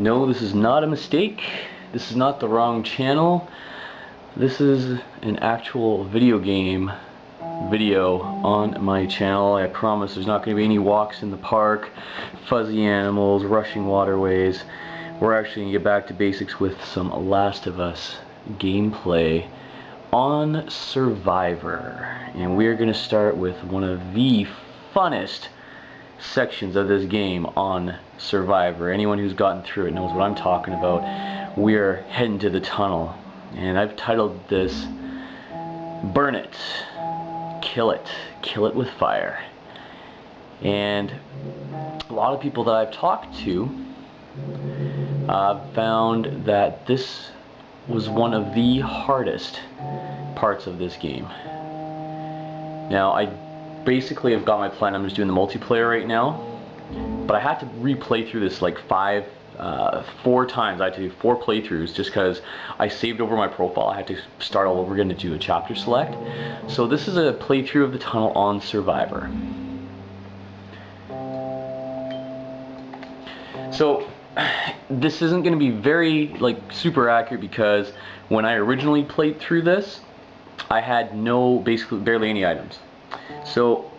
No, this is not a mistake. This is not the wrong channel. This is an actual video game video on my channel. I promise there's not going to be any walks in the park, fuzzy animals, rushing waterways. We're actually going to get back to basics with some Last of Us gameplay on Survivor. And we're going to start with one of the funnest sections of this game on Survivor. Anyone who's gotten through it knows what I'm talking about. We're heading to the tunnel, and I've titled this Burn It, Kill It with Fire. And a lot of people that I've talked to found that this was one of the hardest parts of this game. Now, I basically have got my plan. I'm just doing the multiplayer right now, but I had to replay through this like four times. I had to do 4 playthroughs just because I saved over my profile. I had to start all over again to do a chapter select. So this is a playthrough of the tunnel on Survivor. So this isn't going to be very super accurate, because when I originally played through this, I had basically barely any items. So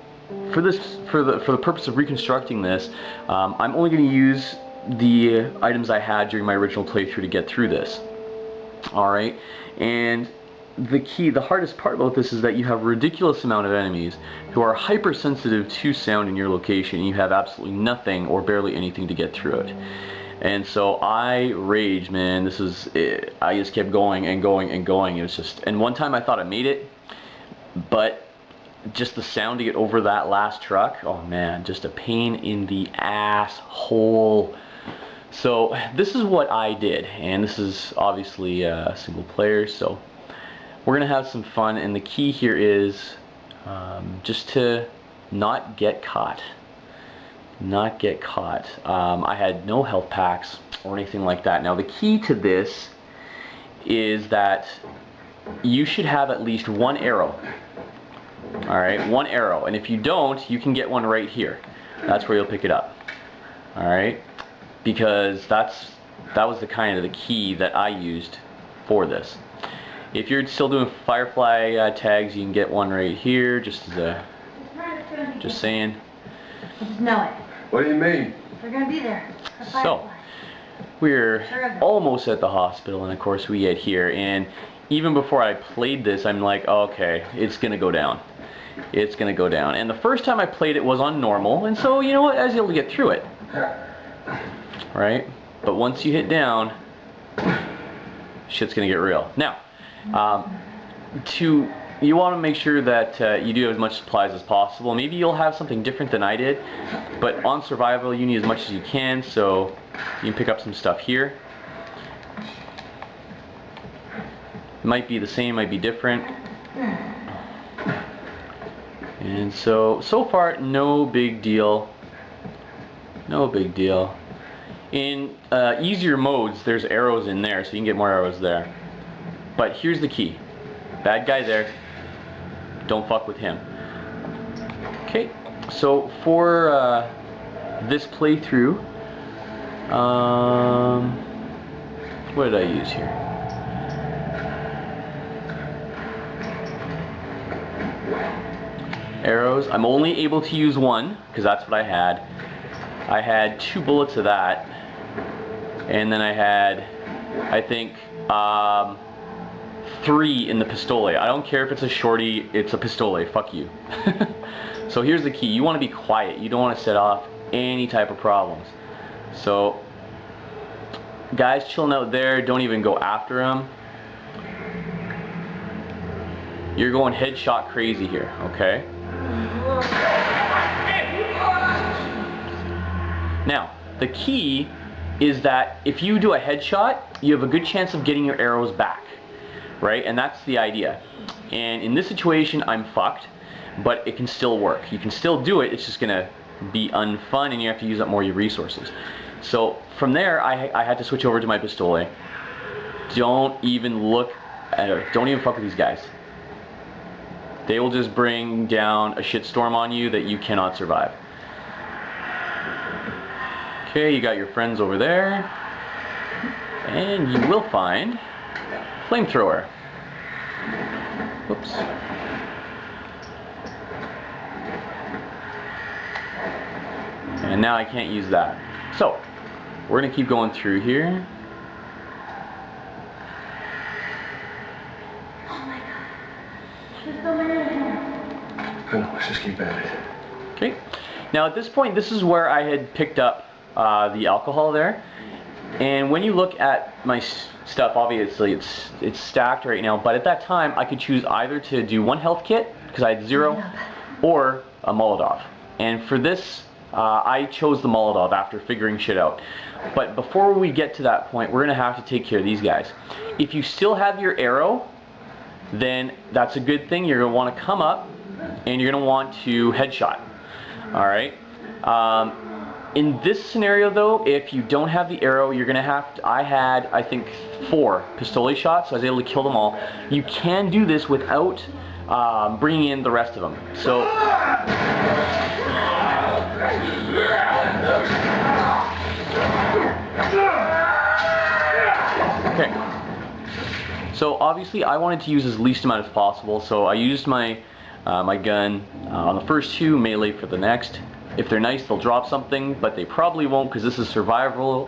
for the purpose of reconstructing this, I'm only going to use the items I had during my original playthrough to get through this. Alright, and the hardest part about this is that you have a ridiculous amount of enemies who are hypersensitive to sound in your location, and you have absolutely nothing or barely anything to get through it. And so I raged, man. This is it. I just kept going and going and going. It was just, and one time I thought I made it, but just the sound to get over that last truck, oh man, just a pain in the asshole. So this is what I did, and this is obviously single player, so we're gonna have some fun. And the key here is just to not get caught. I had no health packs or anything like that. Now the key to this is that you should have at least 1 arrow. Alright, 1 arrow, and if you don't, you can get one right here. That's where you'll pick it up. Alright, because that was the kind of the key that I used for this. If you're still doing firefly tags, you can get one right here, just as a, just saying. I just know it. What do you mean? They're gonna be there. So we're almost at the hospital, and of course we get here, and even before I played this, I'm like, oh, okay, it's gonna go down. It's gonna go down. And the first time I played it was on normal, and so you know what, I was able to get through it. Right? But once you hit down, shit's gonna get real. Now, you want to make sure that you do have as much supplies as possible. Maybe you'll have something different than I did, but on survival you need as much as you can, so you can pick up some stuff here. It might be the same, might be different. And so far, no big deal. No big deal. In easier modes, there's arrows in there, so you can get more arrows there. But here's the key. Bad guy there. Don't fuck with him. Okay, so for this playthrough, what did I use here? Arrows. I'm only able to use 1, because that's what I had. I had 2 bullets of that, and then I had, I think, 3 in the pistole. I don't care if it's a shorty, it's a pistole. Fuck you. So here's the key. You want to be quiet. You don't want to set off any type of problems. So guys chilling out there, don't even go after them. You're going headshot crazy here, okay? Now, the key is that if you do a headshot, you have a good chance of getting your arrows back. Right? And that's the idea. And in this situation, I'm fucked, but it can still work. You can still do it, it's just gonna be unfun, and you have to use up more of your resources. So from there, I had to switch over to my pistole. Don't even look at it. Don't even fuck with these guys. They will just bring down a shitstorm on you that you cannot survive. Okay, you got your friends over there. And you will find flamethrower. Whoops. And now I can't use that. So, we're going to keep going through here. Oh my god. There's so many in here. Let's just keep at it. Okay. Now at this point, this is where I had picked up the alcohol there. And when you look at my stuff, obviously it's stacked right now. But at that time, I could choose either to do one health kit, because I had 0, or a Molotov. And for this, I chose the Molotov after figuring shit out. But before we get to that point, we're going to have to take care of these guys. If you still have your arrow, then that's a good thing. You're going to want to come up, and you're going to want to headshot. Alright? In this scenario though, if you don't have the arrow, you're going to have to, I had, I think, 4 pistole shots, so I was able to kill them all. You can do this without bringing in the rest of them. So, okay. So obviously I wanted to use as least amount as possible, so I used my my gun on the first 2, melee for the next. If they're nice, they'll drop something, but they probably won't, because this is survivor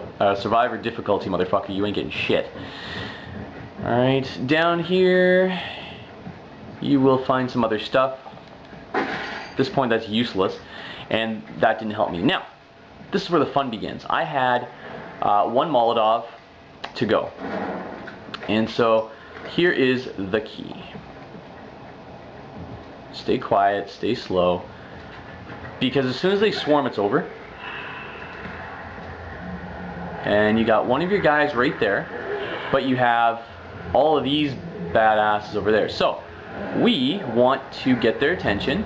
difficulty, motherfucker. You ain't getting shit. Alright, down here, you will find some other stuff. At this point, that's useless, and that didn't help me. Now, this is where the fun begins. I had 1 Molotov to go. And so, here is the key. Stay quiet, stay slow. Because as soon as they swarm, it's over. And you got one of your guys right there, but you have all of these badasses over there. So, we want to get their attention,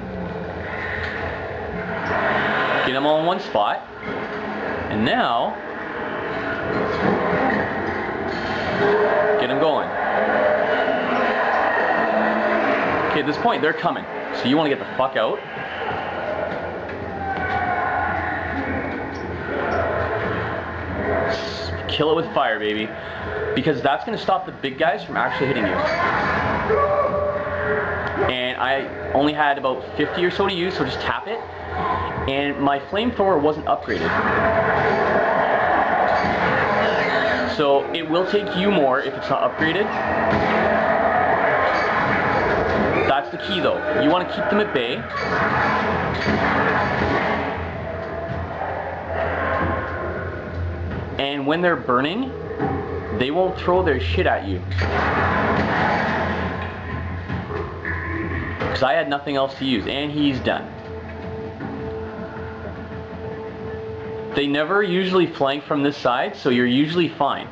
get them all in one spot, and now, get them going. Okay, at this point, they're coming. So you want to get the fuck out. Kill it with fire, baby. Because that's going to stop the big guys from actually hitting you. And I only had about 50 or so to use, so just tap it. And my flamethrower wasn't upgraded. So it will take you more if it's not upgraded. That's the key though. You want to keep them at bay. And when they're burning, they won't throw their shit at you. Because I had nothing else to use, and he's done. They never usually flank from this side, so you're usually fine.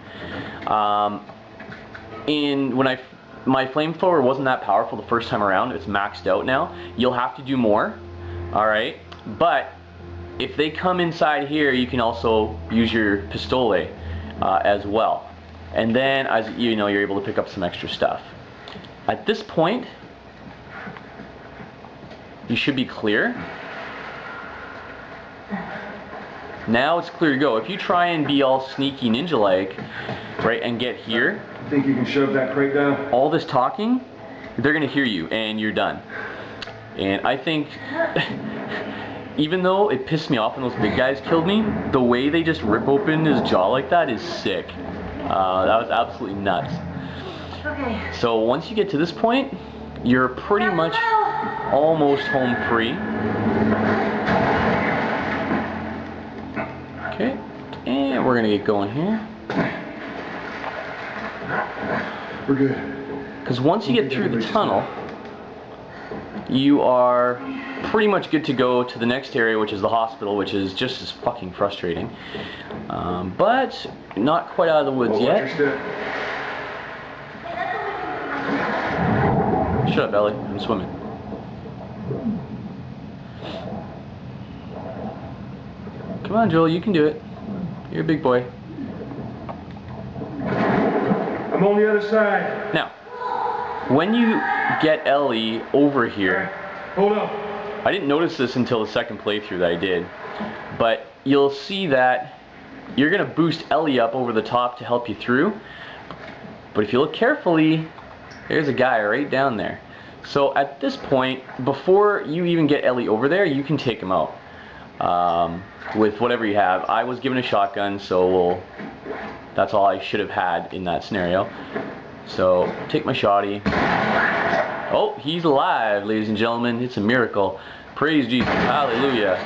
My flamethrower wasn't that powerful the first time around. It's maxed out now. You'll have to do more, alright? But if they come inside here, you can also use your pistole as well. And then, as you know, you're able to pick up some extra stuff. At this point, you should be clear. Now it's clear to go. If you try and be all sneaky ninja-like, right, and get here, Think you can shove that crate down? all this talking, they're gonna hear you, and you're done. And I think, even though it pissed me off when those big guys killed me, the way they just rip open his jaw like that is sick. That was absolutely nuts. Okay. So once you get to this point, you're pretty much almost home free. Okay, and we're gonna get going here. We're good. Because once you get through the tunnel, you are pretty much good to go to the next area, which is the hospital, which is just as fucking frustrating. But not quite out of the woods yet. Shut up, Ellie. I'm swimming. Come on, Joel. You can do it. You're a big boy. I'm on the other side. Now, when you get Ellie over here, Hold up. I didn't notice this until the second playthrough that I did, but you'll see that you're going to boost Ellie up over the top to help you through. But if you look carefully, there's a guy right down there. So at this point, before you even get Ellie over there, you can take him out with whatever you have. I was given a shotgun, so that's all I should have had in that scenario. So take my shotty. Oh, he's alive, ladies and gentlemen. It's a miracle. Praise Jesus. Hallelujah.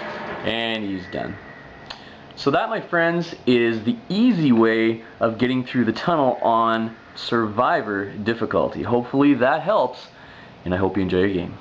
And he's done. So that, my friends, is the easy way of getting through the tunnel on Survivor difficulty. Hopefully that helps, and I hope you enjoy your game.